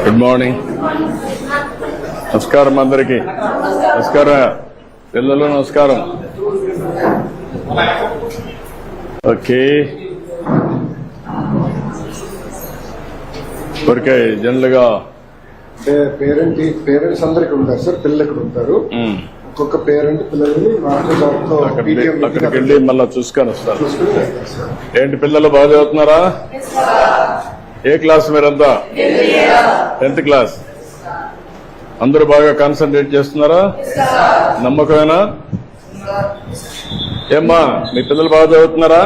Good morning. నమస్కారం అందరికీ. నమస్కారం పిల్లలు, నమస్కారం. ఓకే, ఊరికే జనరల్ గా పేరెంట్స్ అందరికి ఉంటారు సార్, పిల్లలు ఇక్కడ ఉంటారు. ఒక్కొక్క పేరెంట్ పిల్లల్ని అక్కడికి వెళ్ళి మళ్ళా చూసుకొని వస్తారు. ఏంటి పిల్లలు బాగా చదువుతున్నారా? ఏ క్లాస్ మీరంతా? 10th class. అందరూ బాగా కాన్సన్ట్రేట్ చేస్తున్నారా? నమ్మకమేనా? ఏమ్మా మీ పిల్లలు బాగా చదువుతున్నారా?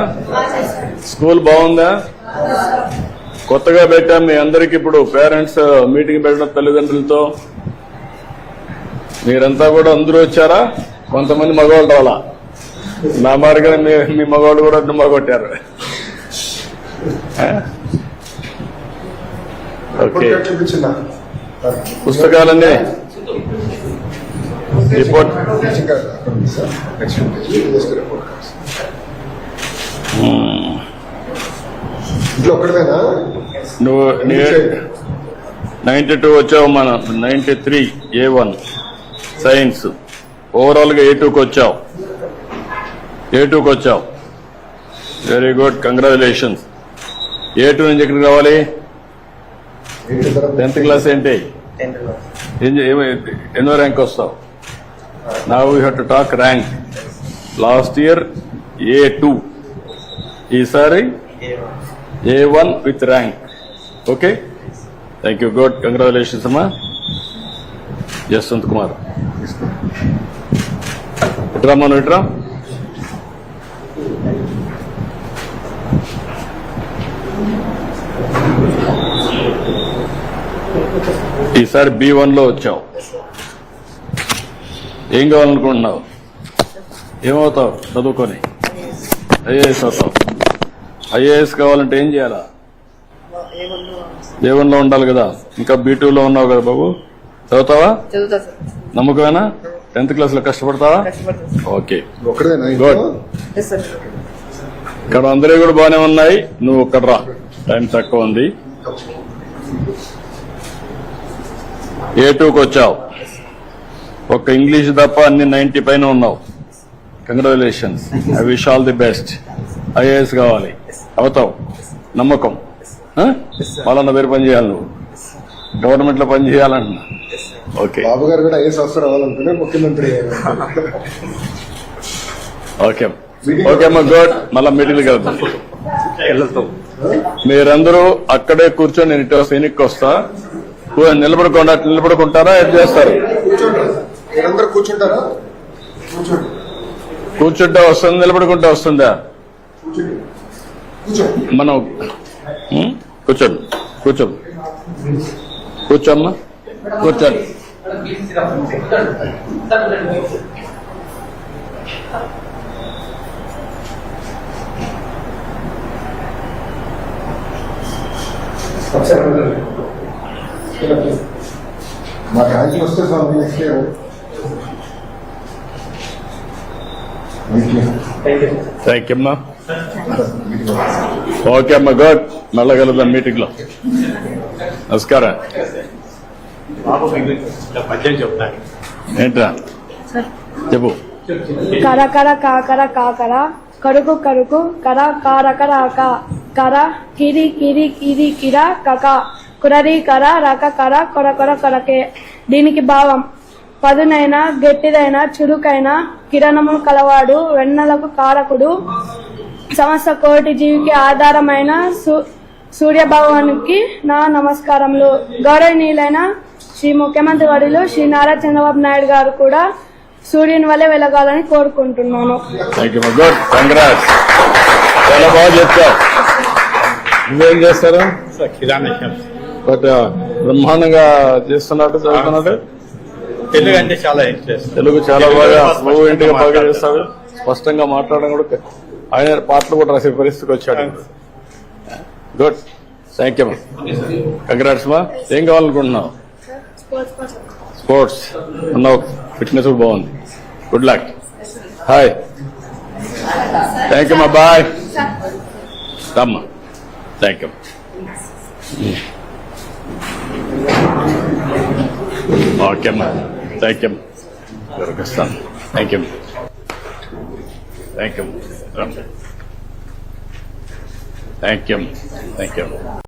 స్కూల్ బాగుందా? కొత్తగా పెట్టాం మీ అందరికి ఇప్పుడు పేరెంట్స్ మీటింగ్ పెట్టడం తల్లిదండ్రులతో. మీరంతా కూడా అందరూ వచ్చారా? కొంతమంది మగవాళ్ళు రావాలా? నా మార్గం మీ మగవాళ్ళు కూడా డుమ్మా కొట్టారు. ఓకే, పుస్తకాలన్నీ రిపోర్ట్ నువ్వు 92 వచ్చావు, మన 93 A1 సైన్స్. ఓవరాల్ గా A2కి వచ్చావు. Very good, congratulations. A2 నుంచి ఎక్కడికి రావాలి? 10th class. ఏంటి ఎన్నో ర్యాంక్ వస్తావు? Now you have to talk rank. Last year A2, ఈసారి A1 with rank. Okay, thank you. Good, congratulations అమ్మా. జస్వంత్ కుమార్ ఇట్రా, మనం ఇట్రా. ఈసారి B1 లో వచ్చావు. ఏం కావాలనుకుంటున్నావు? ఏమవుతావు చదువుకొని? ఐఏఎస్ అవుతావు. ఐఏఎస్ కావాలంటే ఏం చేయాలా? A1 లో ఉండాలి కదా. ఇంకా B2 లో ఉన్నావు కదా బాబు. చదువుతావా? నమ్మకమేనా? 10th క్లాస్ లో కష్టపడతావా? Okay, good. ఇక్కడ అందరూ కూడా బాగానే ఉన్నాయి. నువ్వు ఒక్కడ రా, టైం తక్కువ ఉంది. A2కి వచ్చావు. ఒక్క ఇంగ్లీష్ తప్ప అన్ని 90 పైన ఉన్నావు. Congratulations. I wish all the best. IAS కావాలి, అవుతావు. నమ్మకం. వాళ్ళన్న పేరు పని చేయాలి, నువ్వు గవర్నమెంట్ లో పని చేయాలంటున్నా. ఓకే, బాబు గారు కూడా ఐఏఎస్ ఆఫీసర్ అవ్వాలనుకునే ముఖ్యమంత్రి. ఓకే ఓకే అమ్మా, గుడ్. మళ్ళా మీటింగ్కి వెళ్తాం. మీరందరూ అక్కడే కూర్చొని నేను ఇటు వెనక్కి వస్తా. నిలబడుకుంటారా? ఏం చేస్తారు? కూర్చుంటే వస్తుంది, నిలబడుకుంటే వస్తుందా? మనం కూర్చోమ్మా, కూర్చోండి. మా ర్యాంకింగ్ వస్తే థ్యాంక్ యూ అమ్మా. ఓకే అమ్మా, గుడ్. మళ్ళా కలుద్దాం మీటింగ్ లో. నమస్కారం. ఏంట్రా చెప్పు. కర కర కాకర కాకర కరుకు కరుకు కర కారకరాక కర కిరి కిరి కిరి కిర కక కురరి కర రక కర కొర కొర కొరకే. దీనికి భావం పదునైన గట్టిదైన చురుకైన కిరణము కలవాడు, వెన్నెలకు కారకుడు, సమస్త కోటి జీవికి ఆధారమైన సూర్యభగవానికి నా నమస్కారములు. గౌరవనీయులైన శ్రీ ముఖ్యమంత్రి వర్యులు శ్రీ నారా చంద్రబాబు నాయుడు గారు కూడా సూర్యుని వల్లే వెలగాలని కోరుకుంటున్నాను. చాలా బాగా చెప్తావు. నువ్వేం చేస్తారు? బట్ బ్రహ్మాండంగా చేస్తున్నట్టు చదువుతున్నట్టు. తెలుగు అంటే చాలా ఇంట్రెస్ట్. తెలుగు చాలా బాగా ఫ్లూయెంట్గా బాగా చేస్తాడు. స్పష్టంగా మాట్లాడడం కూడా. ఆయన పాటలు కూడా రాసే పరిస్థితికి వచ్చాడు. Good, thank you. కంగ్రాట్స్ మా. ఏం కావాలనుకుంటున్నావు? స్పోర్ట్స్ ఉన్నావు, ఫిట్నెస్ కూడా బాగుంది. Good luck. Hi, thank you మా. బాయ్. రమ్మా. Thank you. ఓకే అమ్మా థ్యాంక్ యూ దొరికిస్తాను thank you thank you thank you thank you